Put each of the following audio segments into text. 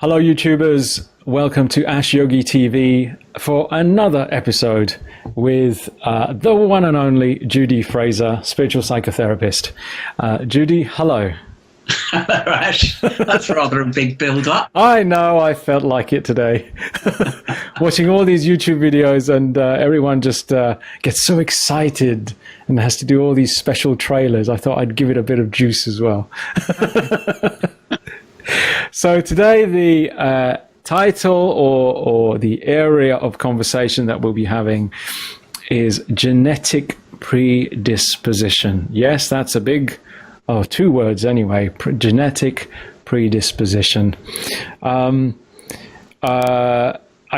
Hello YouTubers, welcome to Ash Yogi TV for another episode with the one and only Judy Fraser, spiritual psychotherapist. Judy, hello. Hello Ash, that's rather a big build-up. I know, I felt like it today. Watching all these YouTube videos and everyone just gets so excited and has to do all these special trailers. I thought I'd give it a bit of juice as well. So today the title or the area of conversation that we'll be having is genetic predisposition. Yes, that's a big, two words anyway, genetic predisposition. I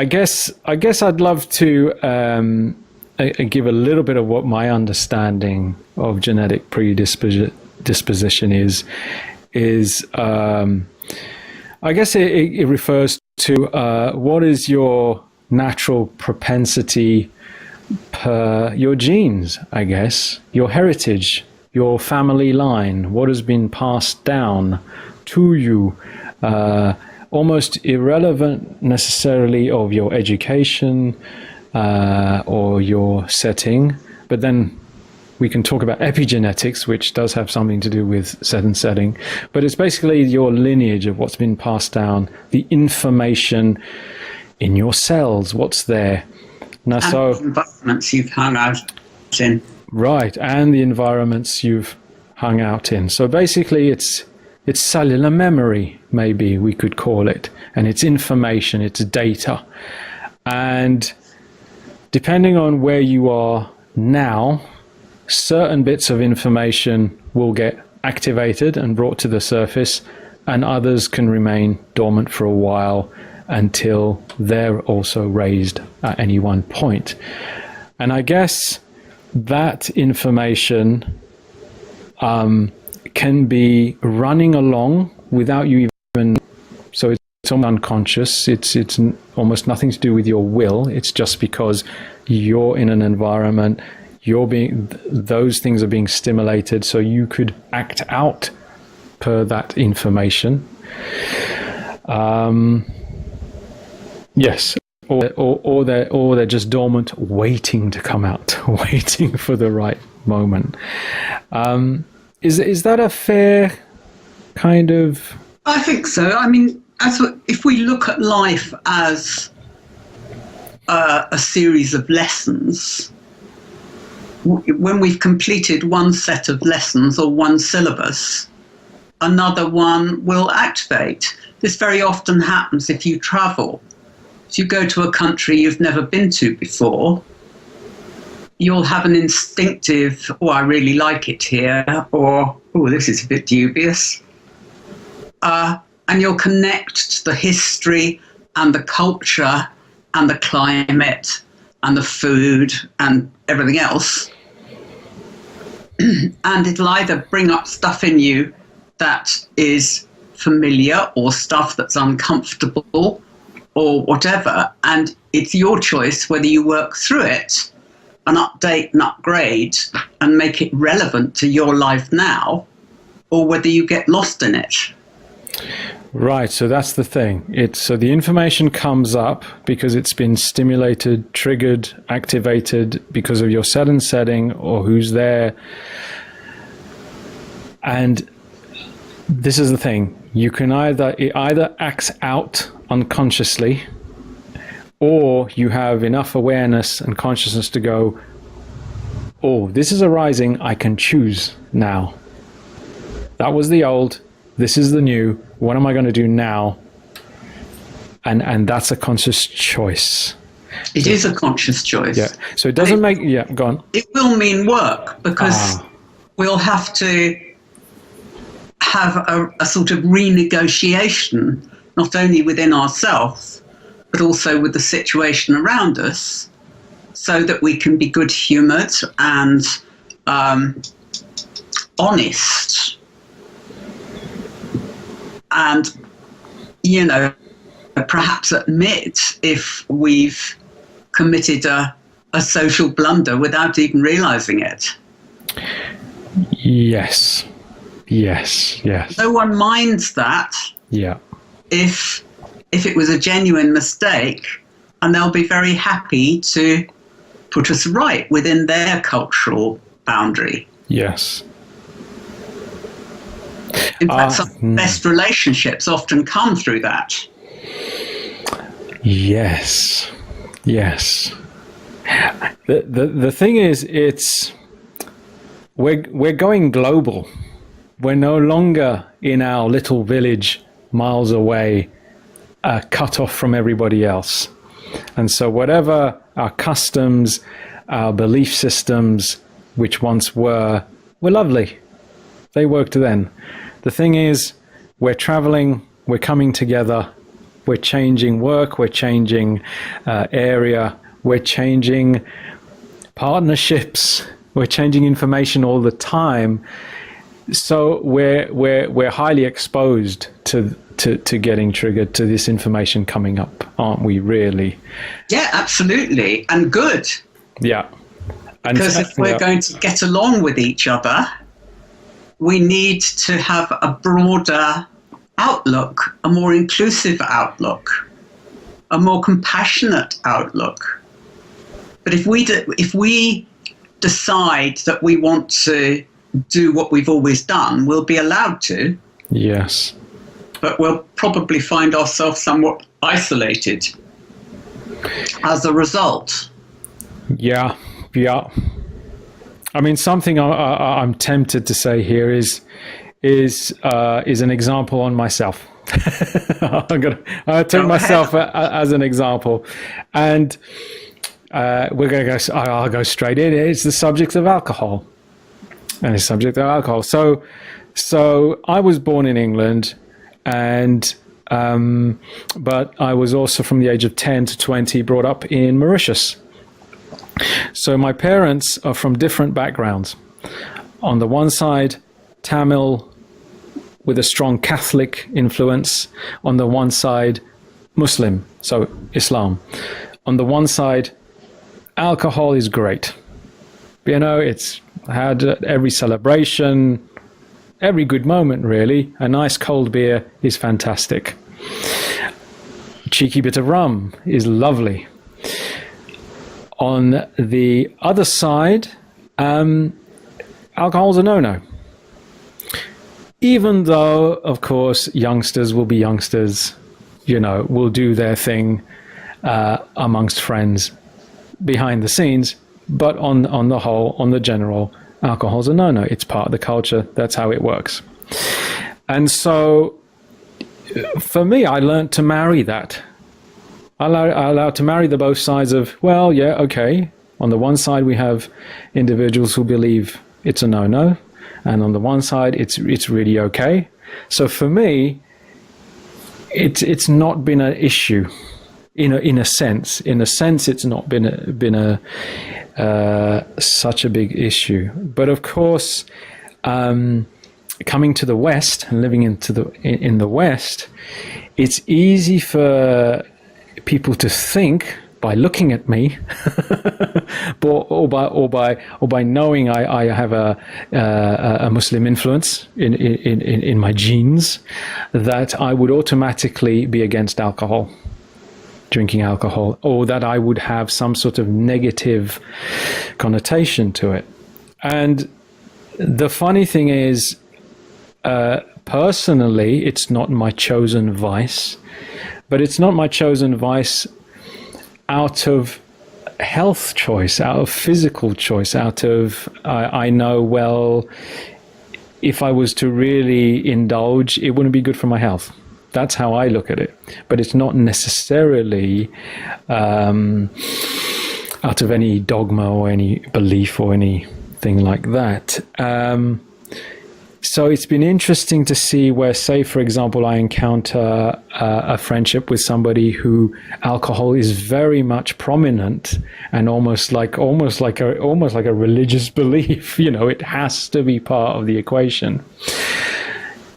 guess I'd love to give a little bit of what my understanding of genetic predisposition is I guess it refers to what is your natural propensity per your genes, I guess, your heritage, your family line, what has been passed down to you, almost irrelevant necessarily of your education or your setting, but then we can talk about epigenetics, which does have something to do with set and setting, but it's basically your lineage of what's been passed down, the information in your cells, what's there. Now, and the environments you've hung out in. Right, and the environments you've hung out in. So basically it's cellular memory, maybe we could call it, and it's information, it's data. And depending on where you are now, certain bits of information will get activated and brought to the surface, and others can remain dormant for a while until they're also raised at any one point. And I guess that information can be running along without you even, so it's almost unconscious, it's almost nothing to do with your will, it's just because you're in an environment, those things are being stimulated, so you could act out per that information. Yes, or they're just dormant, waiting to come out, waiting for the right moment. Is that a fair kind of? I think so. I mean, if we look at life as a series of lessons, when we've completed one set of lessons or one syllabus, another one will activate. This very often happens if you travel. If you go to a country you've never been to before, you'll have an instinctive, oh, I really like it here, or, oh, this is a bit dubious. And you'll connect to the history and the culture and the climate and the food and everything else. And it'll either bring up stuff in you that is familiar or stuff that's uncomfortable or whatever. And it's your choice whether you work through it and update and upgrade and make it relevant to your life now, or whether you get lost in it. Right, so that's the thing. So the information comes up because it's been stimulated, triggered, activated because of your set and setting or who's there. And this is the thing. You can it either acts out unconsciously, or you have enough awareness and consciousness to go, oh, this is arising, I can choose now. That was the old, this is the new. What am I going to do now? And that's a conscious choice. It is a conscious choice. Yeah. So it doesn't go on. It will mean work because we'll have to have a sort of renegotiation, not only within ourselves, but also with the situation around us, so that we can be good-humoured and honest. And, perhaps admit if we've committed a social blunder without even realizing it. Yes. No one minds that Yeah. if if it was a genuine mistake, and they'll be very happy to put us right within their cultural boundary. Yes. In fact, some of the best relationships often come through that. Yes. Yes. The thing is, we're going global. We're no longer in our little village miles away, cut off from everybody else. And so whatever our customs, our belief systems, which once were lovely. They worked then. The thing is, we're traveling, we're coming together, we're changing work, we're changing area, we're changing partnerships, we're changing information all the time. So we're highly exposed to getting triggered, to this information coming up, aren't we, really? Yeah, absolutely. And good. Yeah. Because if we're going to get along with each other, we need to have a broader outlook, a more inclusive outlook, a more compassionate outlook. But if we decide that we want to do what we've always done, we'll be allowed to. Yes. But we'll probably find ourselves somewhat isolated as a result. Yeah. Yeah. I mean, something I'm tempted to say here is an example on myself. I'll take myself as an example, and we're going to go. I'll go straight in. It's the subject of alcohol, and it's subject of alcohol. So I was born in England, and but I was also, from the age of 10 to 20, brought up in Mauritius. So my parents are from different backgrounds. On the one side, Tamil with a strong Catholic influence. On the one side, Muslim, so Islam. On the one side, alcohol is great. You know, it's had every celebration, every good moment, really. A nice cold beer is fantastic. A cheeky bit of rum is lovely. On the other side, alcohol's a no-no. Even though, of course, youngsters will be youngsters, you know, will do their thing amongst friends behind the scenes. But on the whole, on the general, alcohol's a no-no. It's part of the culture. That's how it works. And so, for me, I learned to marry that. I allowed to marry the both sides of, well, yeah, okay. On the one side, we have individuals who believe it's a no-no, and on the one side, it's really okay. So for me, it's not been an issue, in a sense. In a sense, it's not been such a big issue. But of course, coming to the West and living in the West, it's easy for people to think, by looking at me, or by knowing I have a Muslim influence in my genes, that I would automatically be against alcohol, drinking alcohol, or that I would have some sort of negative connotation to it. And the funny thing is, personally, it's not my chosen vice. But it's not my chosen vice out of health choice, out of physical choice, out of, I know, well, if I was to really indulge, it wouldn't be good for my health. That's how I look at it. But it's not necessarily out of any dogma or any belief or anything like that. So it's been interesting to see where, say, for example, I encounter a friendship with somebody who alcohol is very much prominent and almost like a religious belief. You know, it has to be part of the equation.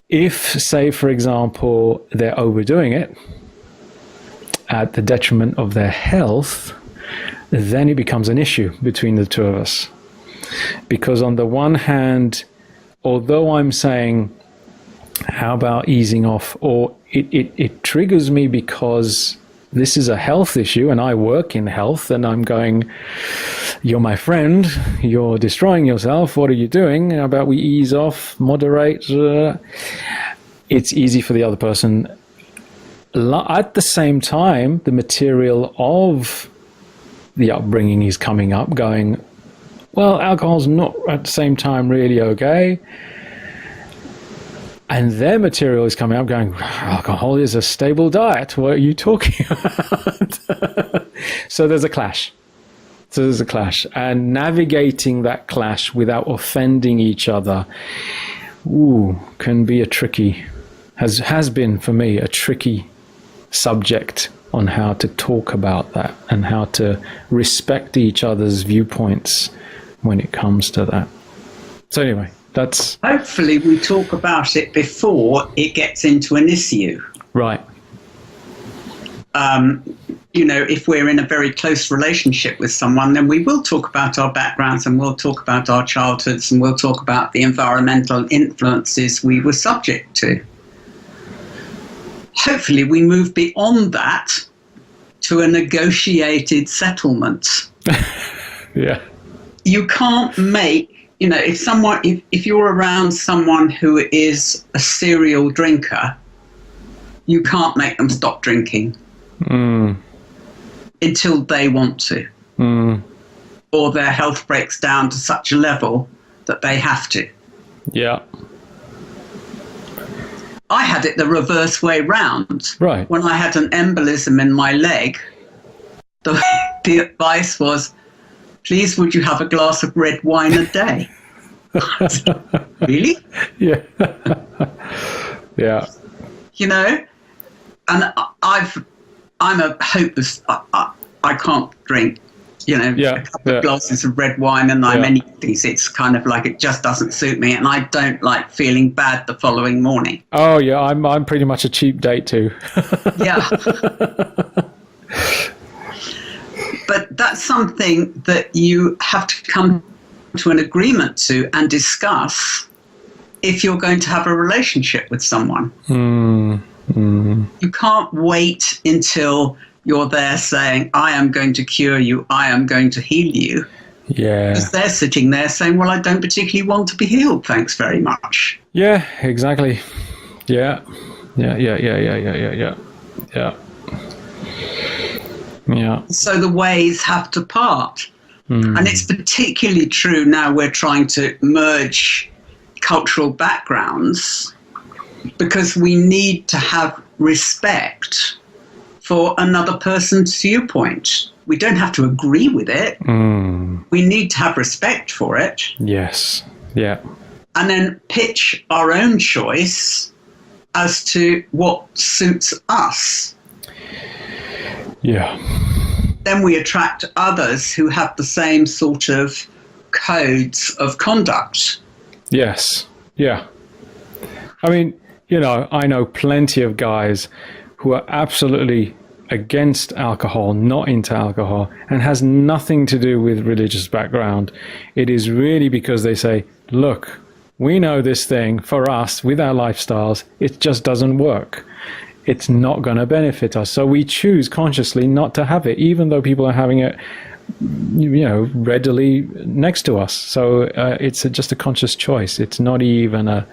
If, say, for example, they're overdoing it at the detriment of their health, then it becomes an issue between the two of us. Because on the one hand, although I'm saying how about easing off? Or it triggers me because this is a health issue and I work in health, and I'm going, you're my friend, you're destroying yourself, what are you doing? How about we ease off, moderate? It's easy for the other person. At the same time, the material of the upbringing is coming up, going, well, alcohol's not at the same time really okay. And their material is coming up going, alcohol is a stable diet. What are you talking about? So there's a clash. And navigating that clash without offending each other, can be has been for me a tricky subject on how to talk about that and how to respect each other's viewpoints when it comes to that. So anyway, that's... Hopefully we talk about it before it gets into an issue. Right. If we're in a very close relationship with someone, then we will talk about our backgrounds and we'll talk about our childhoods and we'll talk about the environmental influences we were subject to. Hopefully we move beyond that to a negotiated settlement. Yeah. You can't make... if you're around someone who is a serial drinker, you can't make them stop drinking until they want to, or their health breaks down to such a level that they have to. Yeah. I had it the reverse way round. Right. When I had an embolism in my leg, the advice was, please, would you have a glass of red wine a day? Really? Yeah. Yeah. And I'm a hopeless, I can't drink, a couple of glasses of red wine and I'm anything. It's kind of like it just doesn't suit me, and I don't like feeling bad the following morning. Oh yeah, I'm pretty much a cheap date too. Yeah. But that's something that you have to come to an agreement to and discuss if you're going to have a relationship with someone. You can't wait until you're there saying, I am going to cure you, I am going to heal you. Yeah. Because they're sitting there saying, well, I don't particularly want to be healed, thanks very much. Yeah, exactly. Yeah. So the ways have to part. And it's particularly true now we're trying to merge cultural backgrounds, because we need to have respect for another person's viewpoint. We don't have to agree with it. We need to have respect for it. Yes. Yeah. And then pitch our own choice as to what suits us. Yeah. Then we attract others who have the same sort of codes of conduct. Yes. Yeah. I mean, I know plenty of guys who are absolutely against alcohol, not into alcohol, and has nothing to do with religious background. It is really because they say, look, we know this thing for us with our lifestyles, it just doesn't work. It's not going to benefit us. So we choose consciously not to have it, even though people are having it, readily next to us. So it's just a conscious choice. It's not even a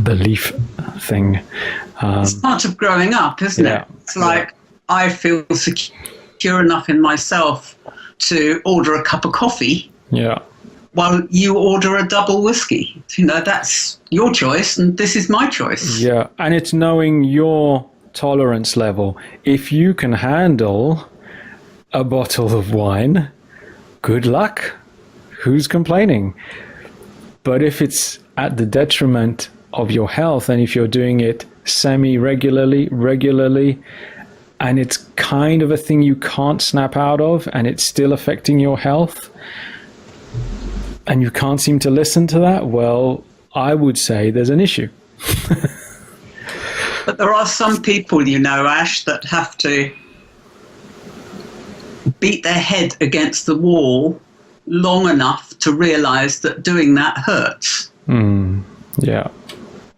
belief thing. It's part of growing up, isn't it? It's like, I feel secure enough in myself to order a cup of coffee. Yeah. While you order a double whiskey. That's your choice and this is my choice. Yeah. And it's knowing your tolerance level. If you can handle a bottle of wine, good luck. Who's complaining? But if it's at the detriment of your health, and if you're doing it regularly, and it's kind of a thing you can't snap out of, and it's still affecting your health, and you can't seem to listen to that, well, I would say there's an issue. But there are some people, Ash, that have to beat their head against the wall long enough to realize that doing that hurts. Yeah.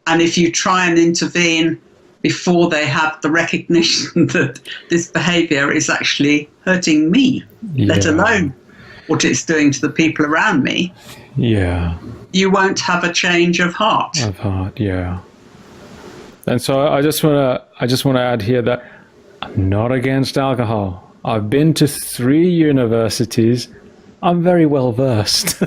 And if you try and intervene before they have the recognition that this behavior is actually hurting me, let alone what it's doing to the people around me, you won't have a change of heart. And so I just want to add here that I'm not against alcohol. I've been to 3 universities. I'm very well versed.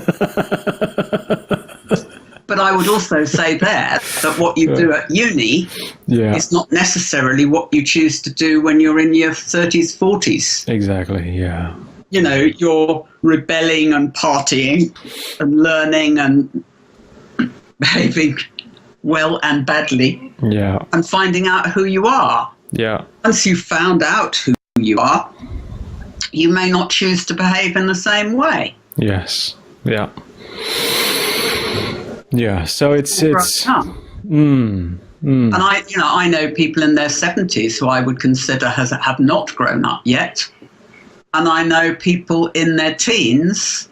But I would also say there that what you do at uni is not necessarily what you choose to do when you're in your 30s, 40s. Exactly, yeah. You know, you're rebelling and partying and learning and behaving well and badly. Yeah. And finding out who you are. Yeah. Once you've found out who you are, you may not choose to behave in the same way. Yes. Yeah. Yeah. So it's And I know people in their 70s who I would consider have not grown up yet. And I know people in their teens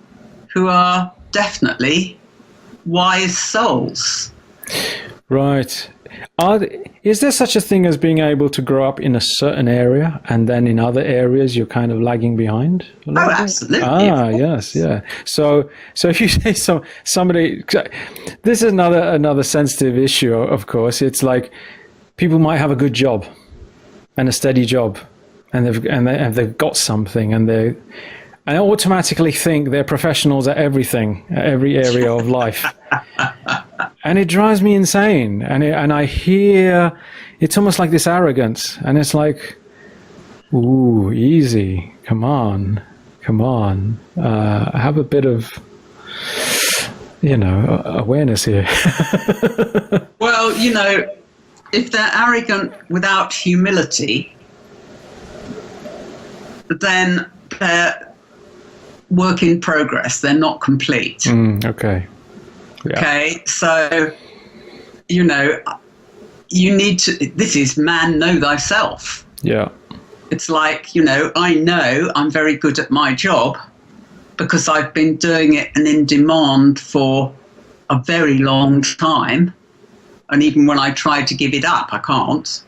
who are definitely wise souls. Right. Is there such a thing as being able to grow up in a certain area and then in other areas you're kind of lagging behind? Oh, absolutely. Yes, yeah. So if you say somebody, this is another sensitive issue, of course. It's like people might have a good job and a steady job, and they've got something, and I automatically think they're professionals at everything, at every area of life. And it drives me insane. And I hear, it's almost like this arrogance. And it's like, ooh, easy. Come on. Have a bit of, awareness here. Well, if they're arrogant without humility, then they're work in progress. They're not complete. Okay. Yeah. Okay. So, you need to, this is man, know thyself. Yeah. It's like, I know I'm very good at my job because I've been doing it and in demand for a very long time. And even when I try to give it up, I can't.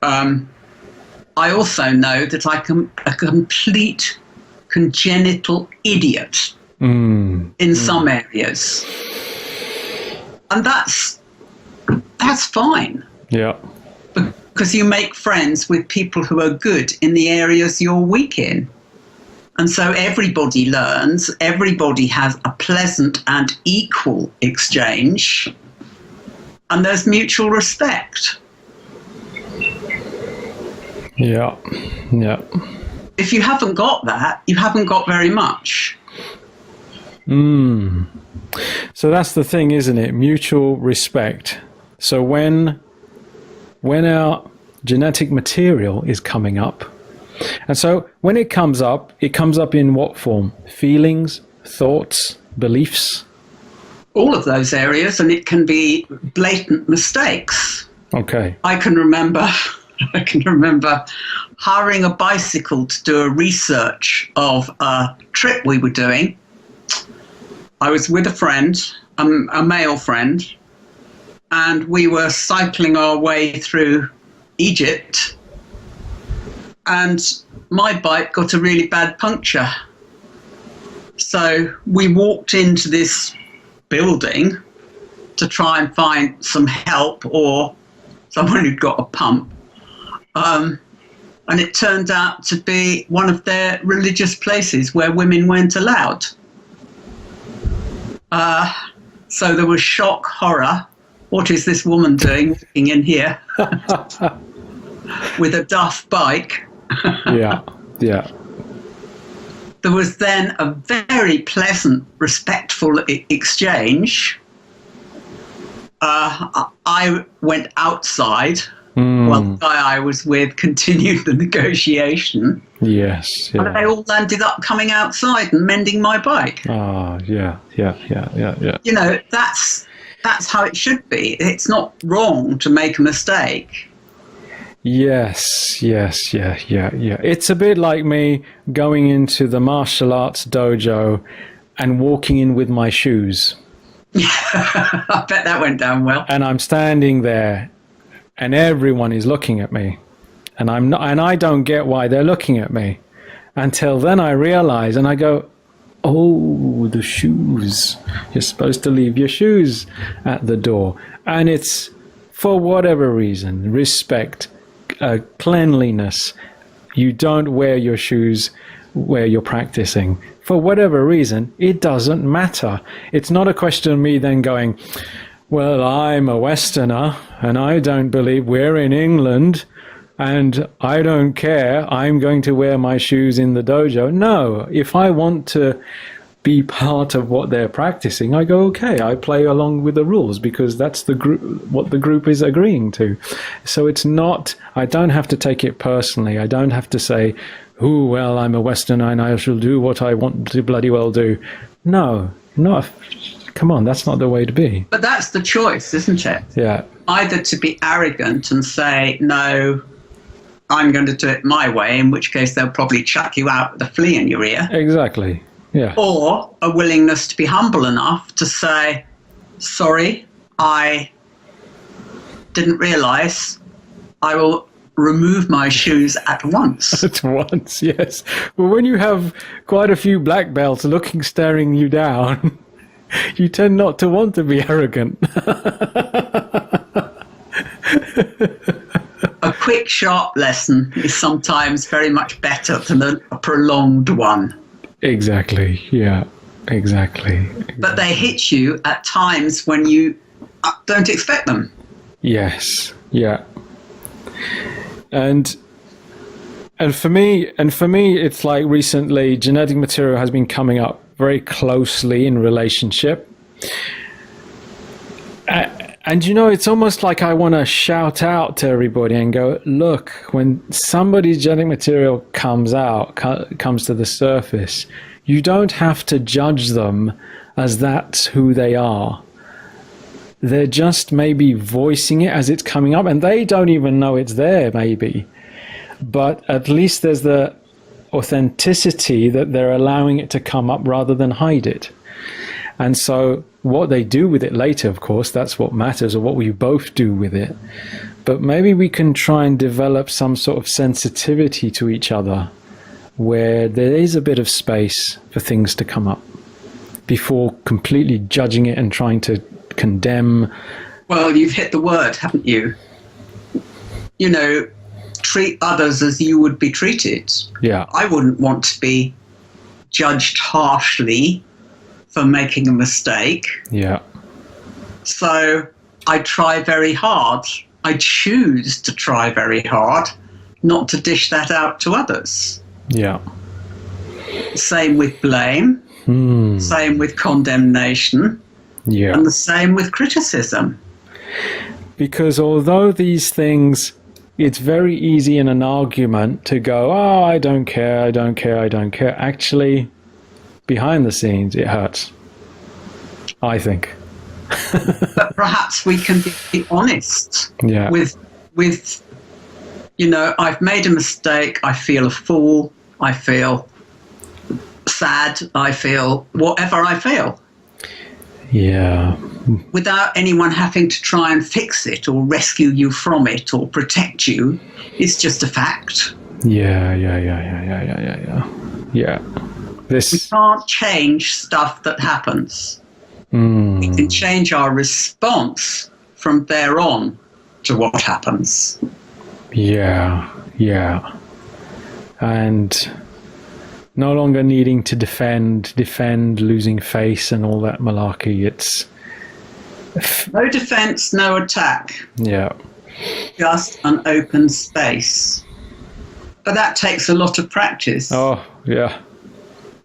I also know that I'm a complete congenital idiot in some areas. And that's fine. Yeah. Because you make friends with people who are good in the areas you're weak in. And so everybody learns, everybody has a pleasant and equal exchange, and there's mutual respect. Yeah. If you haven't got that, you haven't got very much. So that's the thing, isn't it? Mutual respect. So when our genetic material is coming up, and so when it comes up in what form? Feelings, thoughts, beliefs? All of those areas, and it can be blatant mistakes. Okay. I can remember hiring a bicycle to do a research of a trip we were doing. I was with a friend, a male friend, and we were cycling our way through Egypt, and my bike got a really bad puncture. So we walked into this building to try and find some help or someone who'd got a pump. And it turned out to be one of their religious places where women weren't allowed. So there was shock, horror. What is this woman doing walking in here with a duff bike? Yeah. There was then a very pleasant, respectful exchange. I went outside while the guy I was with continued the negotiation. Yes. Yeah. And they all ended up coming outside and mending my bike. Oh, yeah. That's how it should be. It's not wrong to make a mistake. Yes. It's a bit like me going into the martial arts dojo and walking in with my shoes. I bet that went down well. And I'm standing there and everyone is looking at me. And I don't get why they're looking at me. Until then I realize and I go, oh, the shoes. You're supposed to leave your shoes at the door. And it's for whatever reason, respect, cleanliness. You don't wear your shoes where you're practicing. For whatever reason, it doesn't matter. It's not a question of me then going, well, I'm a Westerner and I don't believe we're in England and I don't care. I'm going to wear my shoes in the dojo. No, if I want to be part of what they're practicing, I go, okay, I play along with the rules because that's the group, what the group is agreeing to. So it's not, I don't have to take it personally. I don't have to say, oh, well, I'm a Westerner and I shall do what I want to bloody well do. No, not, come on, that's not the way to be. But that's the choice, isn't it? Yeah. Either to be arrogant and say, no, I'm going to do it my way, in which case they'll probably chuck you out with a flea in your ear. Exactly. Yeah. Or a willingness to be humble enough to say, sorry, I didn't realize. I will remove my shoes at once. At once, yes. Well, when you have quite a few black belts staring you down, you tend not to want to be arrogant. A quick, sharp lesson is sometimes very much better than a prolonged one. Exactly, yeah, exactly. But they hit you at times when you don't expect them. Yes, yeah. And for me, it's like recently genetic material has been coming up very closely in relationship. And you know, it's almost like I want to shout out to everybody and go, look, when somebody's genetic material comes to the surface, you don't have to judge them as that's who they are. They're just maybe voicing it as it's coming up, and they don't even know it's there, maybe. But at least there's the authenticity that they're allowing it to come up rather than hide it. And so what they do with it later, of course, that's what matters, or what we both do with it. But maybe we can try and develop some sort of sensitivity to each other where there is a bit of space for things to come up before completely judging it and trying to condemn. Well, you've hit the word, haven't you? You know, treat others as you would be treated. Yeah. I wouldn't want to be judged harshly for making a mistake. Yeah. So I try very hard. I choose to try very hard not to dish that out to others. Yeah. Same with blame. Same with condemnation. Yeah. And the same with criticism. Because although these things, it's very easy in an argument to go, oh, I don't care, I don't care, I don't care. Actually, behind the scenes, it hurts, I think. But perhaps we can be honest Yeah. with, you know, I've made a mistake, I feel a fool, I feel sad, I feel whatever I feel. Yeah. Without anyone having to try and fix it or rescue you from it or protect you. It's just a fact. Yeah. We can't change stuff that happens. We can change our response from there on to what happens. Yeah. And no longer needing to defend, losing face and all that malarkey. It's no defense, no attack. Yeah. Just an open space. But that takes a lot of practice. Oh, yeah.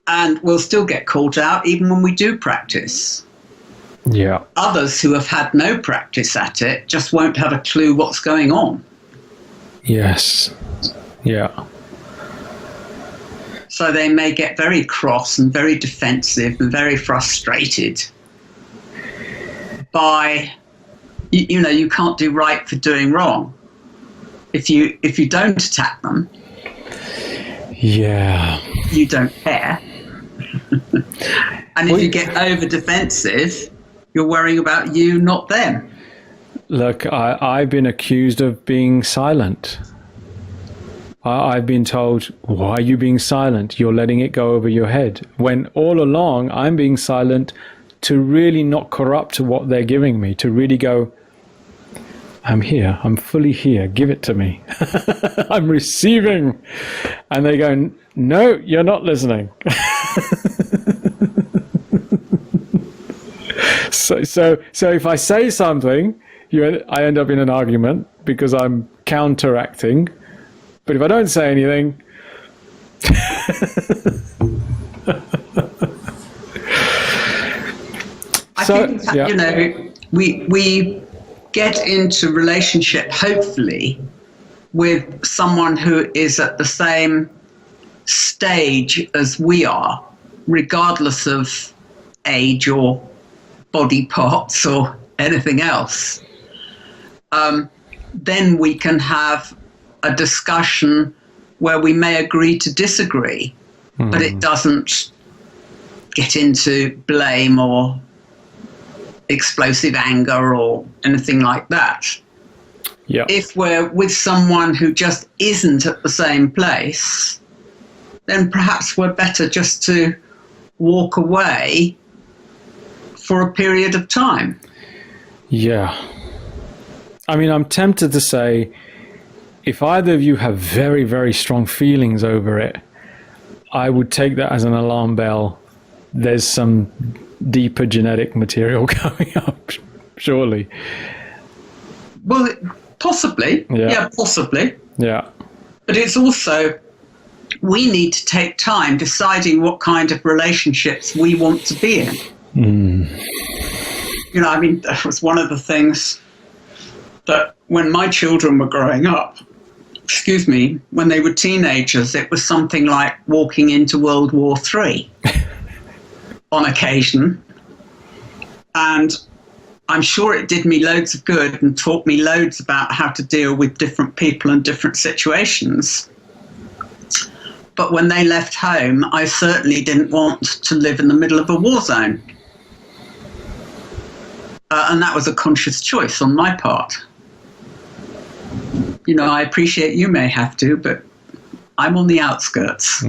And we'll still get called out even when we do practice. Yeah. Others who have had no practice at it just won't have a clue what's going on. Yes. Yeah. So they may get very cross and very defensive and very frustrated by, you know, you can't do right for doing wrong. If you don't attack them, yeah, you don't care. And if you get over defensive, You're worrying about you, not them. Look, I've been accused of being silent. I've been told, why are you being silent? You're letting it go over your head. When all along, I'm being silent to really not corrupt what they're giving me, to really go, I'm here. I'm fully here. Give it to me. I'm receiving. And they go, no, you're not listening. So if I say something, I end up in an argument because I'm counteracting. But if I don't say anything, I think that, you know, we get into relationship, hopefully, with someone who is at the same stage as we are, regardless of age or body parts or anything else. Then we can have a discussion where we may agree to disagree, but it doesn't get into blame or explosive anger or anything like that. Yeah. If we're with someone who just isn't at the same place, then perhaps we're better just to walk away for a period of time. Yeah. I mean, I'm tempted to say, if either of you have very, very strong feelings over it, I would take that as an alarm bell. There's some deeper genetic material coming up, surely. Well, possibly. Yeah, possibly. Yeah. But it's also, we need to take time deciding what kind of relationships we want to be in. You know, I mean, that was one of the things that when my children were growing up, when they were teenagers, it was something like walking into World War III on occasion. And I'm sure it did me loads of good and taught me loads about how to deal with different people and different situations. But when they left home, I certainly didn't want to live in the middle of a war zone. And that was a conscious choice on my part. You know, I appreciate you may have to, but I'm on the outskirts.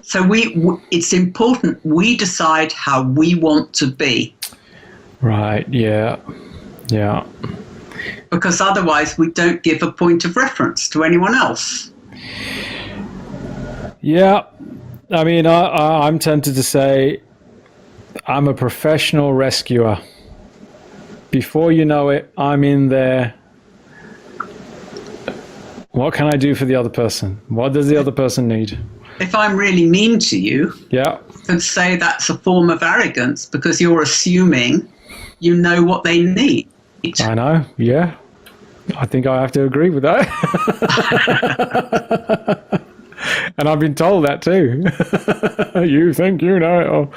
So it's important we decide how we want to be. Right, yeah. Yeah. Because otherwise we don't give a point of reference to anyone else. Yeah. I mean, I'm tempted to say I'm a professional rescuer. Before you know it, I'm in there. What can I do for the other person? What does the other person need? If I'm really mean to you, yeah, I could say that's a form of arrogance because you're assuming you know what they need. I know, yeah. I think I have to agree with that. And I've been told that too. You think you know it all.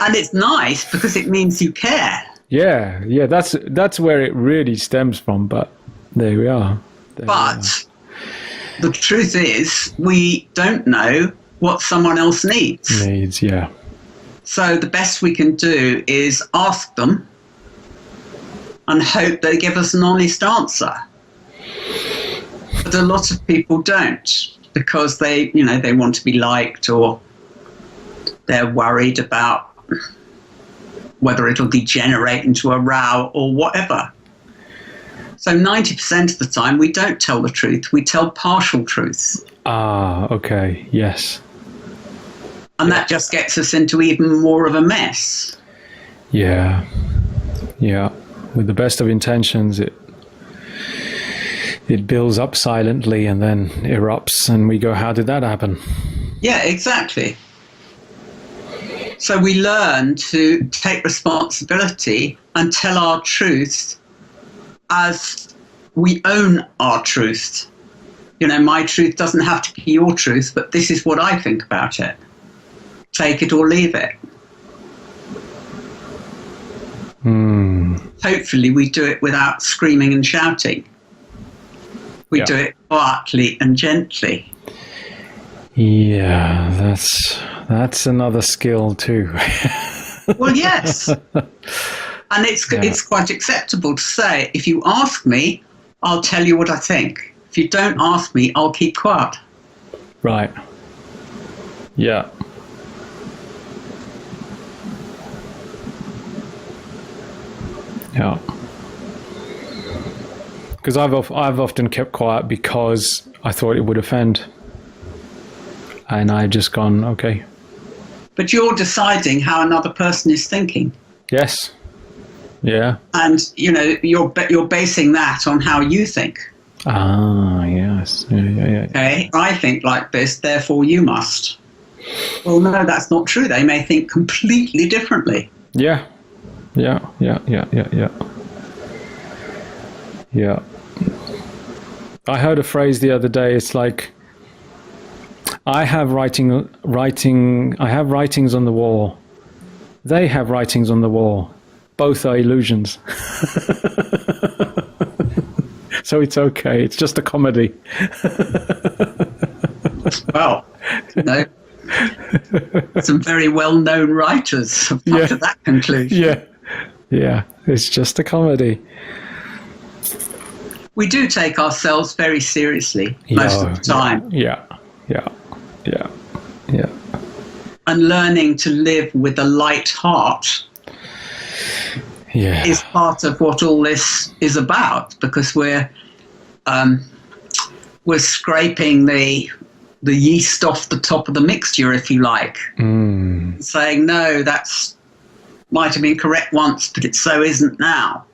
And it's nice because it means you care. Yeah, that's where it really stems from, but there we are. But the truth is, we don't know what someone else needs. Yeah. So the best we can do is ask them and hope they give us an honest answer. But a lot of people don't because they want to be liked or they're worried about whether it'll degenerate into a row or whatever. So 90% of the time we don't tell the truth, we tell partial truth. Ah, okay, yes. And that just gets us into even more of a mess. Yeah. With the best of intentions, it builds up silently and then erupts and we go, how did that happen? Yeah, exactly. So we learn to take responsibility and tell our truth as we own our truth. You know, my truth doesn't have to be your truth, but this is what I think about it. Take it or leave it. Hopefully we do it without screaming and shouting. We do it quietly and gently. Yeah, that's another skill too. Well, yes. And it's quite acceptable to say, if you ask me, I'll tell you what I think. If you don't ask me, I'll keep quiet. Right. Yeah. Yeah. Because I've often kept quiet because I thought it would offend. And I've just gone, okay. But you're deciding how another person is thinking. Yes. Yeah. And, you're basing that on how you think. Ah, yes. Yeah. Okay, I think like this, therefore you must. Well, no, that's not true. They may think completely differently. Yeah. Yeah. I heard a phrase the other day. It's like, I have writings on the wall. They have writings on the wall. Both are illusions. So it's okay. It's just a comedy. Well, some very well-known writers have come to that conclusion. Yeah. It's just a comedy. We do take ourselves very seriously most of the time. Yeah. And learning to live with a light heart is part of what all this is about, because we're scraping the yeast off the top of the mixture, if you like, saying, no, that's might have been correct once, but it so isn't now.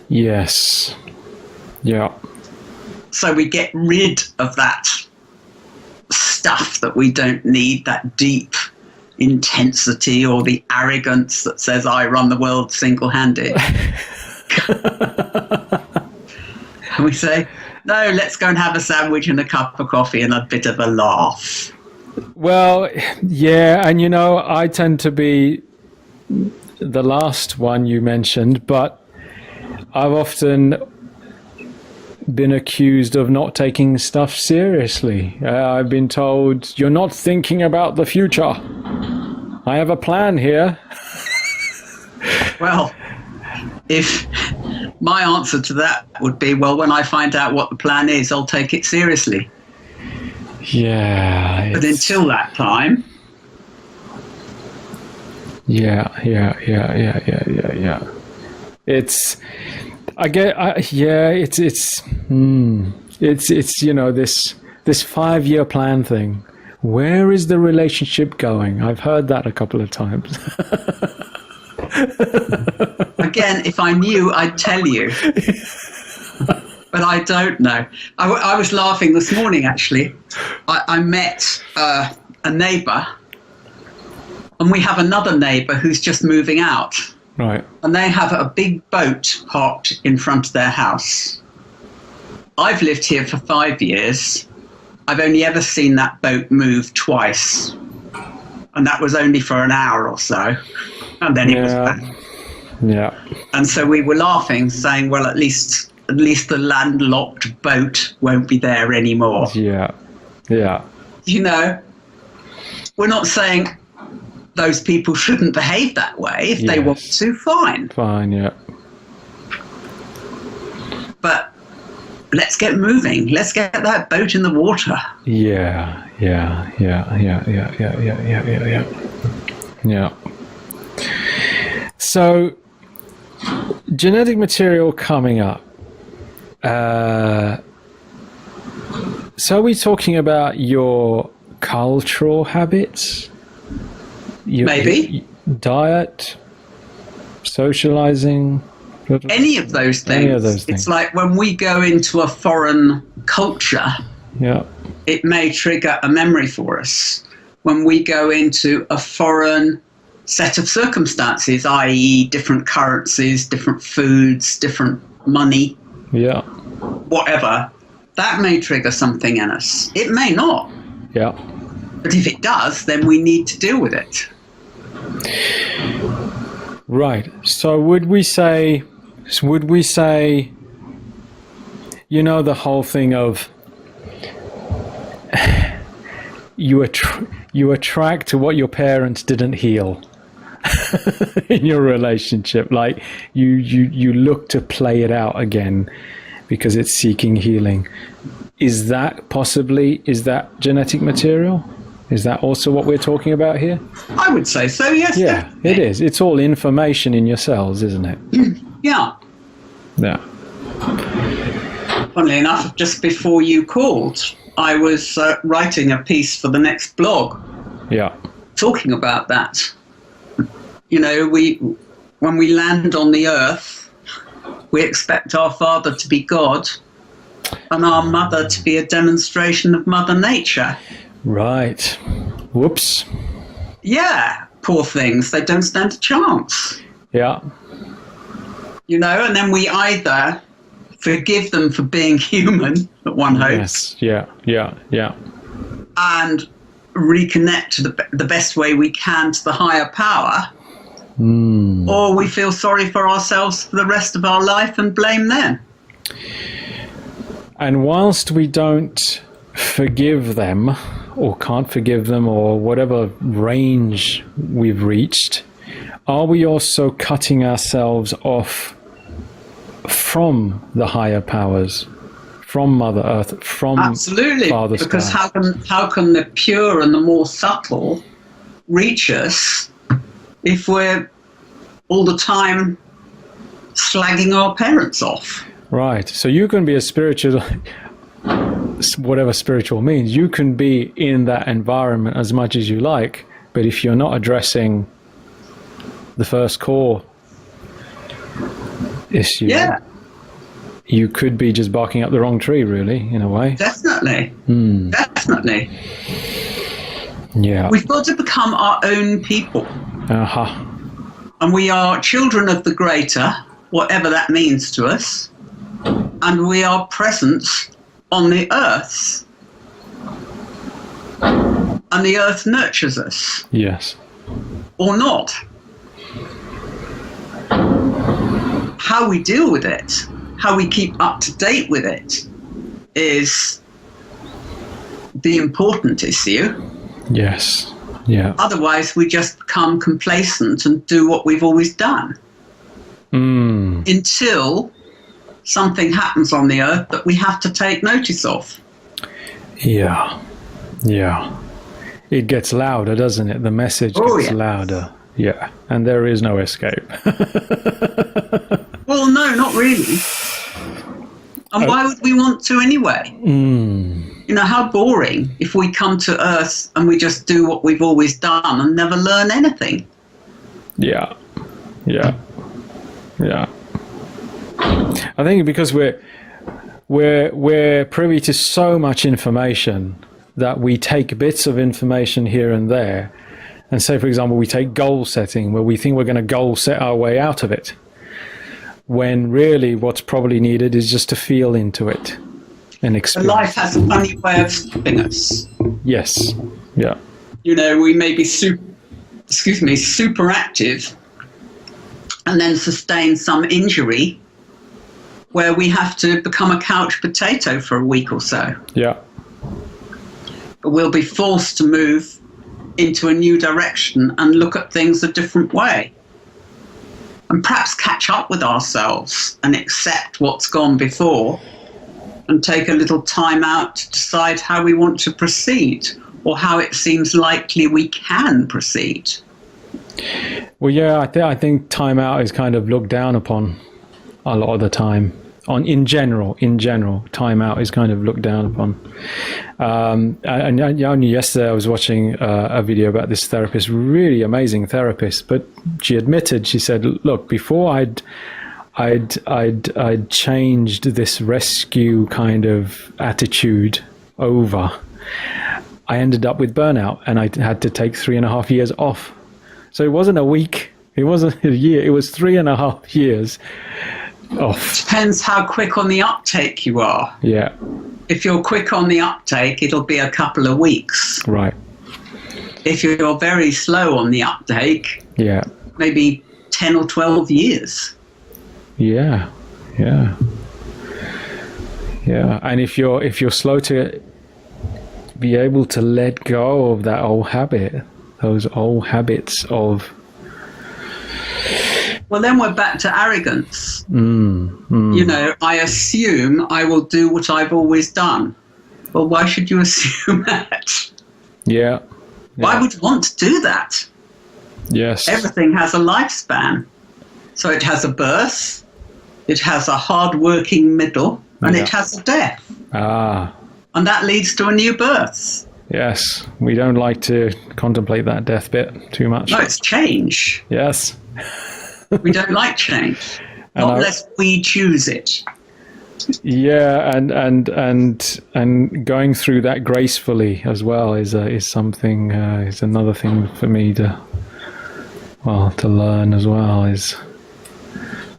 Yes. Yeah. So we get rid of that stuff that we don't need, that deep intensity or the arrogance that says, I run the world single-handed. And we say, no, let's go and have a sandwich and a cup of coffee and a bit of a laugh. Well, yeah, and I tend to be the last one you mentioned, but I've often been accused of not taking stuff seriously. I've been told, you're not thinking about the future. I have a plan here. Well, if my answer to that would be, well, when I find out what the plan is, I'll take it seriously. Yeah. But until that time. Yeah. It's this 5-year plan thing. Where is the relationship going? I've heard that a couple of times. Again, if I knew, I'd tell you. But I don't know. I was laughing this morning, actually. I met a neighbour, and we have another neighbour who's just moving out. Right. And they have a big boat parked in front of their house. I've lived here for 5 years. I've only ever seen that boat move twice. And that was only for an hour or so. And then it was back. Yeah. And so we were laughing, saying, well, at least the landlocked boat won't be there anymore. Yeah. We're not saying those people shouldn't behave that way. If they want to, fine. Fine, yeah. But let's get moving. Let's get that boat in the water. Yeah. So, genetic material coming up. So are we talking about your cultural habits? Maybe. Diet, socializing? Any of those things. It's like when we go into a foreign culture, it may trigger a memory for us. When we go into a foreign set of circumstances, i.e. different currencies, different foods, different money, whatever, that may trigger something in us. It may not. Yeah. But if it does, then we need to deal with it. Right. So would we say, the whole thing of you attract to what your parents didn't heal in your relationship. Like you look to play it out again because it's seeking healing. Is that genetic material? Is that also what we're talking about here? I would say so, yes. Yeah, it is. It's all information in your cells, isn't it? Yeah. Yeah. Funnily enough, just before you called, I was writing a piece for the next blog. Yeah. Talking about that. You know, when we land on the earth, we expect our father to be God and our mother to be a demonstration of Mother Nature. Right. Whoops. Yeah, poor things. They don't stand a chance. Yeah. You know, and then we either forgive them for being human, one hopes. Yes. Yeah. And reconnect to the best way we can to the higher power. Or we feel sorry for ourselves for the rest of our life and blame them. And whilst we don't forgive them or can't forgive them or whatever range we've reached, are we also cutting ourselves off from the higher powers, from Mother Earth, from Absolutely, Father Sky? because how can the pure and the more subtle reach us if we're all the time slagging our parents off? Right. So you can be a spiritual, whatever spiritual means, you can be in that environment as much as you like, but if you're not addressing the first core issue, you could be just barking up the wrong tree, really, in a way. Definitely. Definitely. Yeah. We've got to become our own people. Uh-huh. And we are children of the greater, whatever that means to us. And we are present on the earth. And the earth nurtures us. Yes. Or not. How we deal with it, how we keep up to date with it, is the important issue. Yes. Yeah. Otherwise, we just become complacent and do what we've always done. Until something happens on the earth that we have to take notice of. Yeah. It gets louder, doesn't it? The message gets louder. Yeah. And there is no escape. Well, no, not really. And why would we want to anyway? You know, how boring if we come to Earth and we just do what we've always done and never learn anything. Yeah. I think because we're privy to so much information that we take bits of information here and there, and say, for example, we take goal setting where we think we're going to goal set our way out of it, when really what's probably needed is just to feel into it and experience. Life has a funny way of stopping us. Yes. Yeah. You know, we may be super active and then sustain some injury where we have to become a couch potato for a week or so. Yeah. But we'll be forced to move into a new direction and look at things a different way. And perhaps catch up with ourselves and accept what's gone before and take a little time out to decide how we want to proceed or how it seems likely we can proceed. Well, yeah, I think time out is kind of looked down upon a lot of the time. In general, time out is kind of looked down upon. And only yesterday I was watching a video about this therapist, really amazing therapist, but she admitted, she said, look, before I'd changed this rescue kind of attitude over, I ended up with burnout and I had to take 3.5 years off. So it wasn't a week, it wasn't a year, it was 3.5 years off. Depends how quick on the uptake you are. Yeah. If you're quick on the uptake, it'll be a couple of weeks. Right. If you're very slow on the uptake, maybe 10 or 12 years. Yeah. And if you're slow to be able to let go of that old habit, those old habits of... Well, then we're back to arrogance. You know, I assume I will do what I've always done. Well, why should you assume that? Yeah. Why would you want to do that? Yes. Everything has a lifespan. So it has a birth, it has a hard-working middle, and it has a death. Ah. And that leads to a new birth. Yes. We don't like to contemplate that death bit too much. No, it's change. Yes. We don't like change. Not unless we choose it. Yeah, and going through that gracefully as well is something is another thing for me to learn as well. Is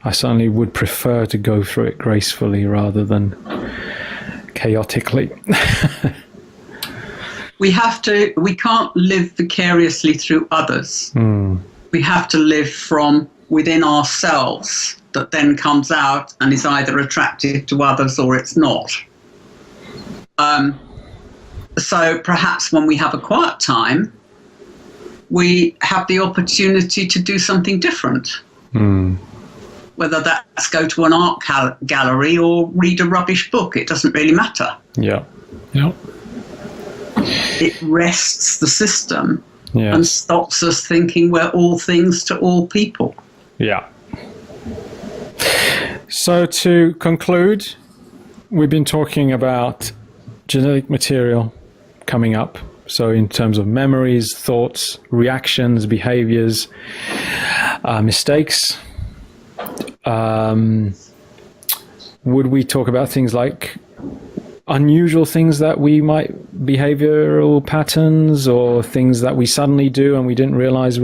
I certainly would prefer to go through it gracefully rather than chaotically. We can't live vicariously through others. We have to live from within ourselves, that then comes out and is either attractive to others or it's not. So perhaps when we have a quiet time, we have the opportunity to do something different. Whether that's go to an art gallery or read a rubbish book, it doesn't really matter. Yeah. Yeah. It rests the system Yes. and stops us thinking we're all things to all people. Yeah. So to conclude, we've been talking about genetic material coming up. So in terms of memories, thoughts, reactions, behaviors, mistakes. Would we talk about things like unusual things that we might, behavioral patterns, or things that we suddenly do and we didn't realize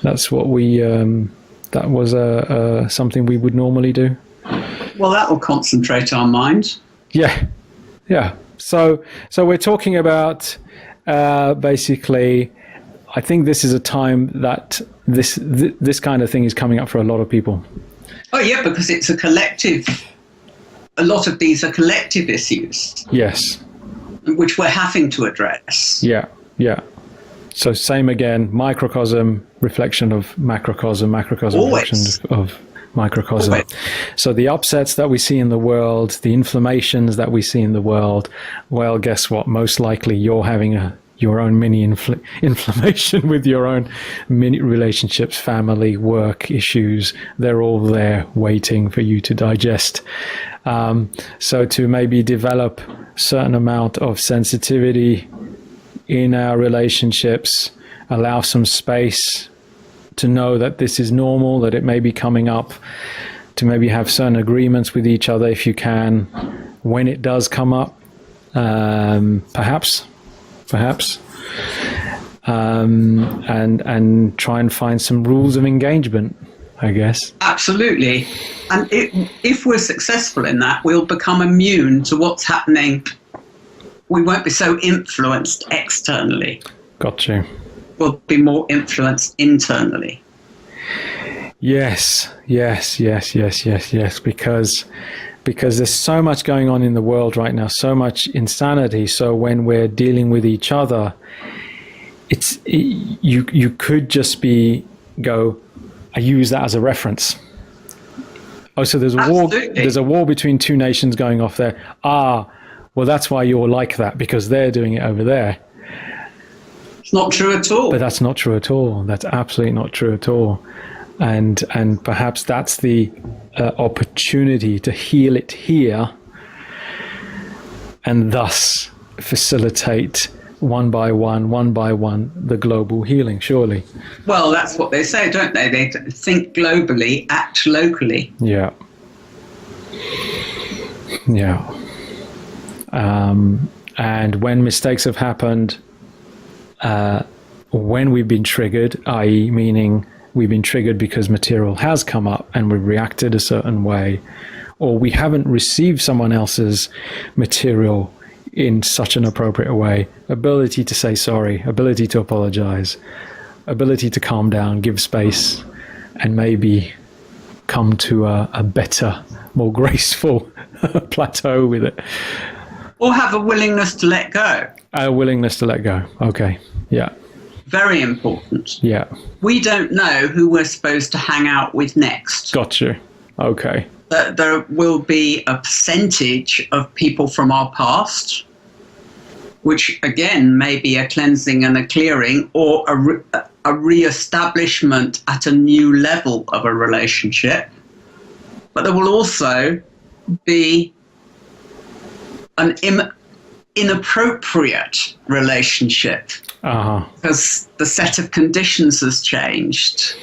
that's what we, that was something we would normally do? Well, that will concentrate our mind. Yeah. Yeah. So we're talking about basically, I think this is a time that this kind of thing is coming up for a lot of people. Oh, yeah, because it's a collective. A lot of these are collective issues. Yes. Which we're having to address. Yeah. Yeah. So same again, microcosm, reflection of macrocosm, macrocosm, Always. reflection of microcosm. Always. So the upsets that we see in the world, the inflammations that we see in the world, well, guess what? Most likely you're having your own mini inflammation with your own mini relationships, family, work issues. They're all there waiting for you to digest. So to maybe develop a certain amount of sensitivity in our relationships, allow some space to know that this is normal, that it may be coming up, to maybe have certain agreements with each other if you can, when it does come up, perhaps, and try and find some rules of engagement, I guess. Absolutely. And if we're successful in that, we'll become immune to what's happening. We won't be so influenced externally. Got you. We'll be more influenced internally. Yes. Because there's so much going on in the world right now, so much insanity. So when we're dealing with each other, you could just I use that as a reference. Oh, so there's a war. There's a war between two nations going off there. Well, that's why you're like that, because they're doing it over there. It's not true at all. But that's not true at all. That's absolutely not true at all. And perhaps that's the opportunity to heal it here, and thus facilitate one by one, the global healing, surely. Well, that's what they say, don't they? They think globally, act locally. Yeah. Yeah. And when mistakes have happened, when we've been triggered, i.e. meaning we've been triggered because material has come up and we've reacted a certain way, or we haven't received someone else's material in such an appropriate way, ability to say sorry, ability to apologize, ability to calm down, give space, and maybe come to a better, more graceful plateau with it. Or have a willingness to let go. A willingness to let go. Okay. Yeah. Very important. Yeah. We don't know who we're supposed to hang out with next. Got you. Okay. There will be a percentage of people from our past, which again may be a cleansing and a clearing, or a re-establishment at a new level of a relationship. But there will also be an inappropriate relationship because the set of conditions has changed.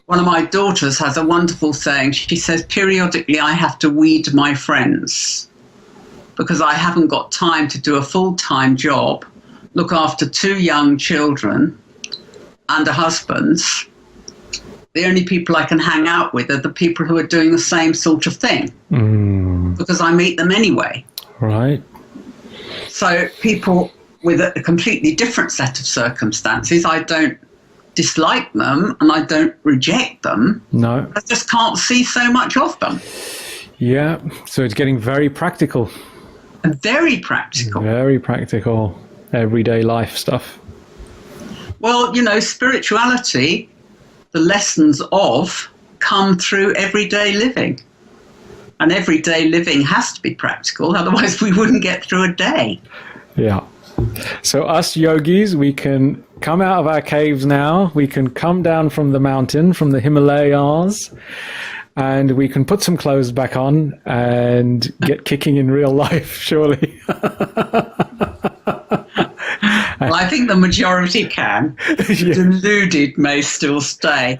One of my daughters has a wonderful saying. She says, periodically I have to weed my friends because I haven't got time to do a full-time job, look after 2 young children and a husband. The only people I can hang out with are the people who are doing the same sort of thing because I meet them anyway. Right. So people with a completely different set of circumstances, I don't dislike them and I don't reject them. No. I just can't see so much of them. Yeah. So it's getting very practical. Very practical. Very practical. Everyday life stuff. Well, spirituality, the lessons of come through everyday living. And everyday living has to be practical, otherwise we wouldn't get through a day. Yeah. So us yogis, we can come out of our caves now. We can come down from the mountain, from the Himalayas, and we can put some clothes back on and get kicking in real life, surely. Well, I think the majority can. The deluded may still stay.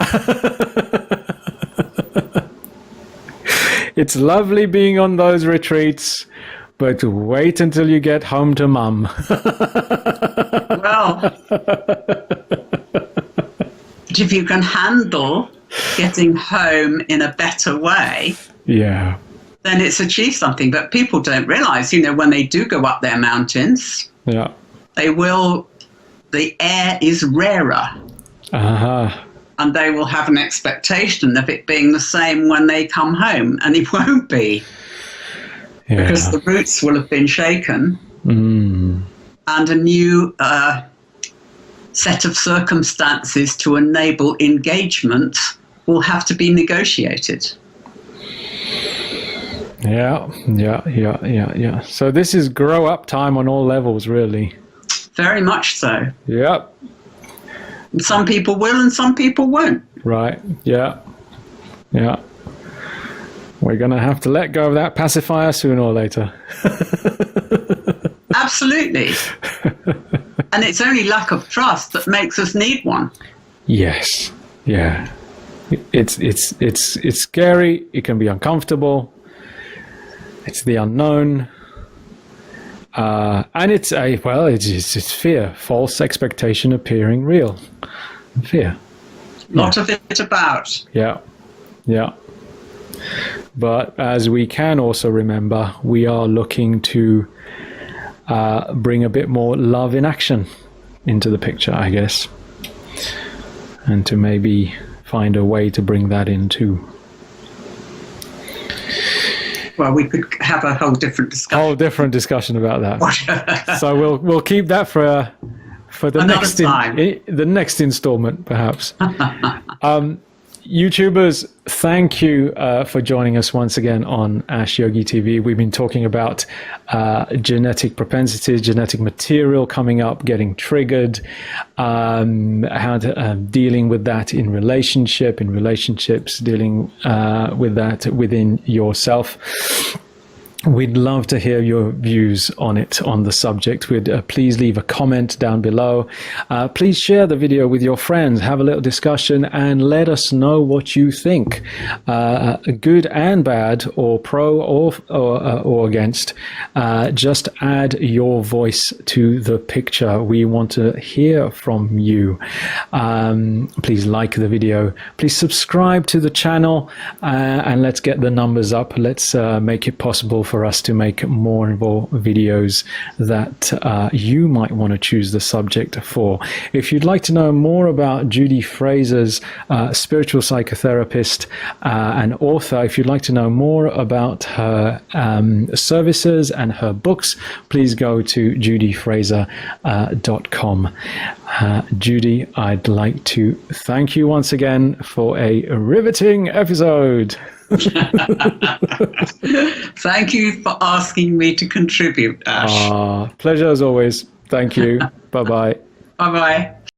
It's lovely being on those retreats, but wait until you get home to mum. Well, but if you can handle getting home in a better way, yeah, then it's achieved something. But people don't realize, when they do go up their mountains, yeah, the air is rarer. And they will have an expectation of it being the same when they come home, and it won't be. Yeah. Because the roots will have been shaken and a new set of circumstances to enable engagement will have to be negotiated. Yeah. So this is grow up time on all levels, really. Very much so. Yep. And some people will and some people won't. Right. Yeah. We're going to have to let go of that pacifier sooner or later. Absolutely. And it's only lack of trust that makes us need one. Yes. Yeah. It's scary. It can be uncomfortable. It's the unknown. And it's fear, false expectation appearing real. Fear. Lot of it about. Yeah. But as we can also remember, we are looking to bring a bit more love in action into the picture, I guess. And to maybe find a way to bring that in too. Well, we could have a whole different discussion about that. So we'll keep that for the next installment, perhaps. YouTubers, thank you for joining us once again on Ash Yogi TV. We've been talking about genetic propensities, genetic material coming up, getting triggered, how to dealing with that in relationships, dealing with that within yourself. We'd love to hear your views on the subject. Please leave a comment down below. Please share the video with your friends, have a little discussion, and let us know what you think. Good and bad, or pro or against. Just add your voice to the picture. We want to hear from you. Please like the video. Please subscribe to the channel, and let's get the numbers up. Let's make it possible for for us to make more and more videos that you might want to choose the subject for. If you'd like to know more about Judy Fraser's spiritual psychotherapist and author, if you'd like to know more about her services and her books, please go to judyfraser.com. Judy, I'd like to thank you once again for a riveting episode. Thank you for asking me to contribute, Ash. Pleasure as always. Thank you. Bye-bye. Bye-bye.